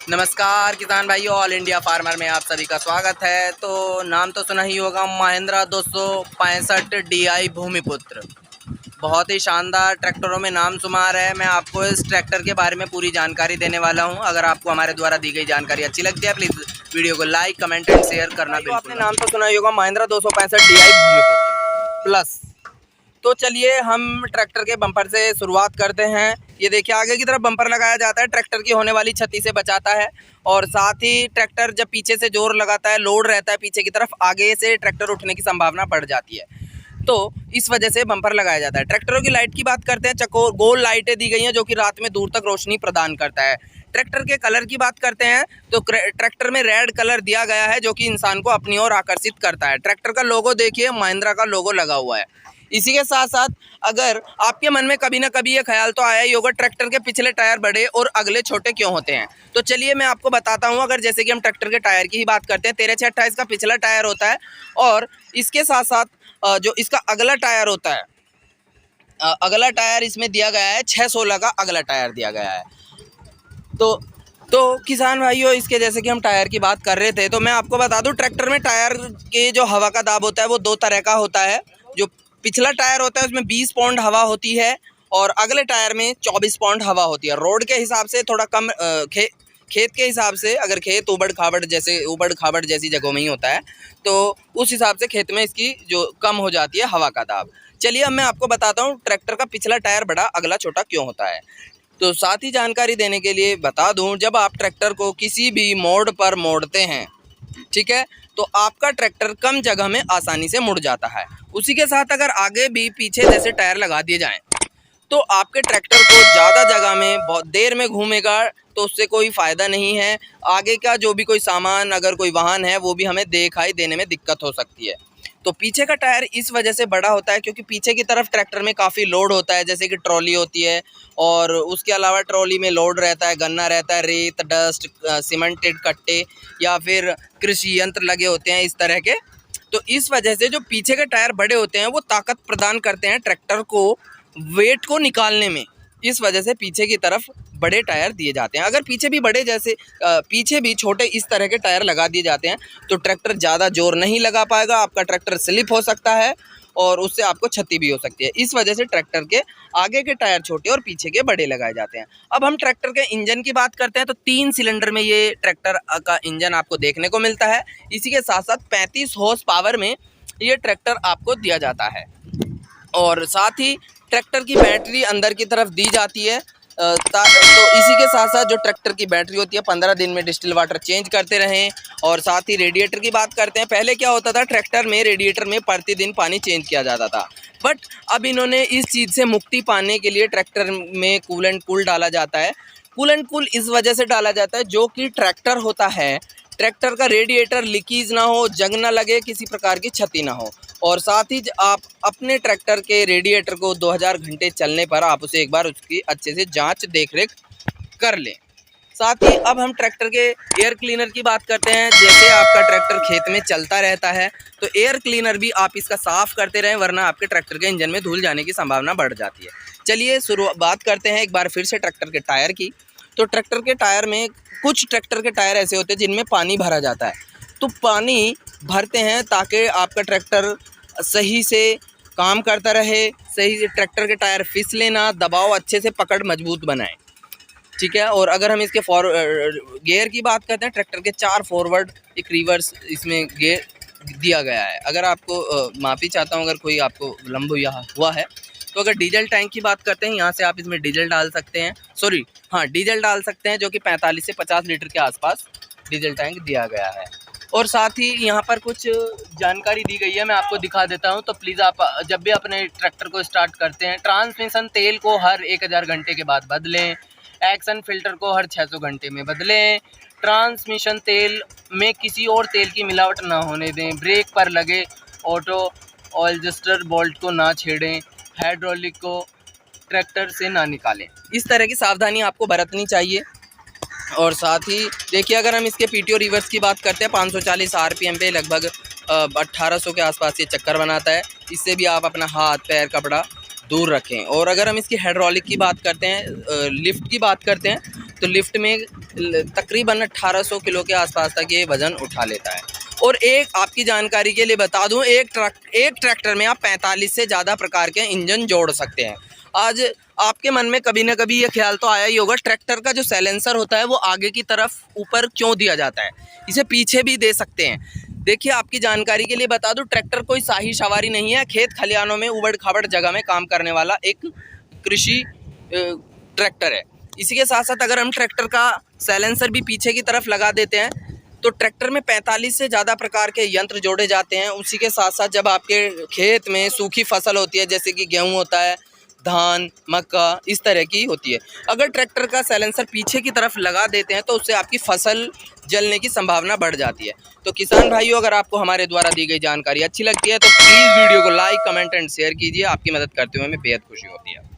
नमस्कार किसान भाइयों, ऑल इंडिया फार्मर में आप सभी का स्वागत है। तो नाम तो सुना ही होगा, महिंद्रा 265 DI भूमिपुत्र। बहुत ही शानदार ट्रैक्टरों में नाम शुमार है। मैं आपको इस ट्रैक्टर के बारे में पूरी जानकारी देने वाला हूं। अगर आपको हमारे द्वारा दी गई जानकारी अच्छी लगती है, प्लीज़ वीडियो को लाइक, कमेंट एंड शेयर करना बिल्कुल। आपने नाम तो सुना ही होगा, महिंद्रा 265 DI भूमिपुत्र प्लस। तो चलिए हम ट्रैक्टर के बम्पर से शुरुआत करते हैं। ये देखिए, आगे की तरफ बम्पर लगाया जाता है, ट्रैक्टर की होने वाली क्षति से बचाता है। और साथ ही ट्रैक्टर जब पीछे से जोर लगाता है, लोड रहता है पीछे की तरफ, आगे से ट्रैक्टर उठने की संभावना बढ़ जाती है। तो इस वजह से बम्पर लगाया जाता है। ट्रैक्टरों की लाइट की बात करते हैं। चकोर गोल लाइटें दी गई हैं जो कि रात में दूर तक रोशनी प्रदान करता है। ट्रैक्टर के कलर की बात करते हैं तो ट्रैक्टर में रेड कलर दिया गया है जो कि इंसान को अपनी ओर आकर्षित करता है। ट्रैक्टर का लोगो देखिए, महिंद्रा का लोगो लगा हुआ है। इसी के साथ साथ अगर आपके मन में कभी ना कभी ये ख्याल तो आया ही होगा, ट्रैक्टर के पिछले टायर बड़े और अगले छोटे क्यों होते हैं। तो चलिए मैं आपको बताता हूँ। अगर जैसे कि हम ट्रैक्टर के टायर की ही बात करते हैं, 13/6/28 का पिछला टायर होता है और इसके साथ साथ जो इसका अगला टायर होता है, अगला टायर इसमें दिया गया है 6/16 का अगला टायर दिया गया है। तो किसान भाइयों, इसके जैसे कि हम टायर की बात कर रहे थे, तो मैं आपको बता दूं, ट्रैक्टर में टायर के जो हवा का दाब होता है वो दो तरह का होता है। जो पिछला टायर होता है उसमें 20 पाउंड हवा होती है और अगले टायर में 24 पाउंड हवा होती है। रोड के हिसाब से थोड़ा कम, खेत के हिसाब से, अगर खेत उबड़ खाबड़ जैसी जगहों में ही होता है तो उस हिसाब से खेत में इसकी जो कम हो जाती है हवा का दाब। चलिए अब मैं आपको बताता हूँ ट्रैक्टर का पिछला टायर बड़ा अगला छोटा क्यों होता है। तो साथ ही जानकारी देने के लिए बता दूं, जब आप ट्रैक्टर को किसी भी मोड़ पर मोड़ते हैं, ठीक है, तो आपका ट्रैक्टर कम जगह में आसानी से मुड़ जाता है। उसी के साथ अगर आगे भी पीछे जैसे टायर लगा दिए जाएं तो आपके ट्रैक्टर को ज़्यादा जगह में बहुत देर में घूमेगा, तो उससे कोई फ़ायदा नहीं है। आगे का जो भी कोई सामान, अगर कोई वाहन है, वो भी हमें दिखाई देने में दिक्कत हो सकती है। तो पीछे का टायर इस वजह से बड़ा होता है क्योंकि पीछे की तरफ ट्रैक्टर में काफ़ी लोड होता है, जैसे कि ट्रॉली होती है और उसके अलावा ट्रॉली में लोड रहता है, गन्ना रहता है, रेत, डस्ट, सीमेंटेड कट्टे या फिर कृषि यंत्र लगे होते हैं इस तरह के। तो इस वजह से जो पीछे के टायर बड़े होते हैं वो ताकत प्रदान करते हैं ट्रैक्टर को वेट को निकालने में। इस वजह से पीछे की तरफ बड़े टायर दिए जाते हैं। अगर पीछे भी बड़े जैसे पीछे भी छोटे इस तरह के टायर लगा दिए जाते हैं तो ट्रैक्टर ज़्यादा जोर नहीं लगा पाएगा, आपका ट्रैक्टर स्लिप हो सकता है और उससे आपको क्षति भी हो सकती है। इस वजह से ट्रैक्टर के आगे के टायर छोटे और पीछे के बड़े लगाए जाते हैं। अब हम ट्रैक्टर के इंजन की बात करते हैं तो 3 सिलेंडर में ये ट्रैक्टर का इंजन आपको देखने को मिलता है। इसी के साथ साथ 35 हॉर्स पावर में ये ट्रैक्टर आपको दिया जाता है और साथ ही ट्रैक्टर की बैटरी अंदर की तरफ दी जाती है। तो इसी के साथ साथ जो ट्रैक्टर की बैटरी होती है 15 दिन में डिस्टिल वाटर चेंज करते रहें। और साथ ही रेडिएटर की बात करते हैं। पहले क्या होता था, ट्रैक्टर में रेडिएटर में प्रतिदिन पानी चेंज किया जाता था, बट अब इन्होंने इस चीज़ से मुक्ति पाने के लिए ट्रैक्टर में कूलेंट कूल डाला जाता है। कूलेंट कूल इस वजह से डाला जाता है जो कि ट्रैक्टर होता है, ट्रैक्टर का रेडिएटर लीकेज ना हो, जंग ना लगे, किसी प्रकार की क्षति ना हो। और साथ ही आप अपने ट्रैक्टर के रेडिएटर को 2000 घंटे चलने पर आप उसे एक बार उसकी अच्छे से जांच देख रेख कर लें। साथ ही अब हम ट्रैक्टर के एयर क्लीनर की बात करते हैं। जैसे आपका ट्रैक्टर खेत में चलता रहता है तो एयर क्लीनर भी आप इसका साफ़ करते रहें, वरना आपके ट्रैक्टर के इंजन में धूल जाने की संभावना बढ़ जाती है। चलिए बात करते हैं एक बार फिर से ट्रैक्टर के टायर की। तो ट्रैक्टर के टायर में कुछ ट्रैक्टर के टायर ऐसे होते हैं जिनमें पानी भरा जाता है। तो पानी भरते हैं ताकि आपका ट्रैक्टर सही से काम करता रहे, सही से ट्रैक्टर के टायर फिसले ना, दबाव अच्छे से पकड़ मजबूत बनाए, ठीक है। और अगर हम इसके गियर की बात करते हैं, ट्रैक्टर के 4 फॉरवर्ड, एक रिवर्स इसमें गियर दिया गया है। अगर आपको माफ़ी चाहता हूँ अगर कोई आपको विलम्ब हुआ है, तो अगर डीजल टैंक की बात करते हैं, यहाँ से आप इसमें डीजल डाल सकते हैं, डीजल डाल सकते हैं, जो कि 45 से 50 लीटर के आसपास डीजल टैंक दिया गया है। और साथ ही यहाँ पर कुछ जानकारी दी गई है, मैं आपको दिखा देता हूँ। तो प्लीज़ आप जब भी अपने ट्रैक्टर को स्टार्ट करते हैं, ट्रांसमिशन तेल को हर 1000 घंटे के बाद बदलें, एक्शन फिल्टर को हर 600 घंटे में बदलें, ट्रांसमिशन तेल में किसी और तेल की मिलावट ना होने दें, ब्रेक पर लगे ऑटो ऑयलजस्टर बोल्ट को ना छेड़ें, हाइड्रोलिक को ट्रैक्टर से ना निकालें। इस तरह की सावधानी आपको बरतनी चाहिए। और साथ ही देखिए, अगर हम इसके पीटीओ रिवर्स की बात करते हैं, 540 आरपीएम पे लगभग 1800 के आसपास ये चक्कर बनाता है। इससे भी आप अपना हाथ पैर कपड़ा दूर रखें। और अगर हम इसकी हाइड्रोलिक की बात करते हैं, लिफ्ट की बात करते हैं, तो लिफ्ट में तकरीबन 1800 किलो के आसपास तक ये वज़न उठा लेता है। और एक आपकी जानकारी के लिए बता दूं, एक ट्रैक्टर में आप 45 से ज़्यादा प्रकार के इंजन जोड़ सकते हैं। आज आपके मन में कभी ना कभी ये ख्याल तो आया ही होगा, ट्रैक्टर का जो साइलेंसर होता है वो आगे की तरफ ऊपर क्यों दिया जाता है, इसे पीछे भी दे सकते हैं। देखिए, आपकी जानकारी के लिए बता दूं, ट्रैक्टर कोई शाही सवारी नहीं है, खेत खलिहानों में उबड़ खाबड़ जगह में काम करने वाला एक कृषि ट्रैक्टर है। इसी के साथ साथ अगर हम ट्रैक्टर का साइलेंसर भी पीछे की तरफ लगा देते हैं तो ट्रैक्टर में 45 से ज़्यादा प्रकार के यंत्र जोड़े जाते हैं। उसी के साथ साथ जब आपके खेत में सूखी फसल होती है, जैसे कि गेहूँ होता है, धान, मक्का, इस तरह की होती है, अगर ट्रैक्टर का साइलेंसर पीछे की तरफ लगा देते हैं तो उससे आपकी फसल जलने की संभावना बढ़ जाती है। तो किसान भाइयों, अगर आपको हमारे द्वारा दी गई जानकारी अच्छी लगती है तो प्लीज़ वीडियो को लाइक, कमेंट एंड शेयर कीजिए। आपकी मदद करते हुए हमें बेहद खुशी होती है।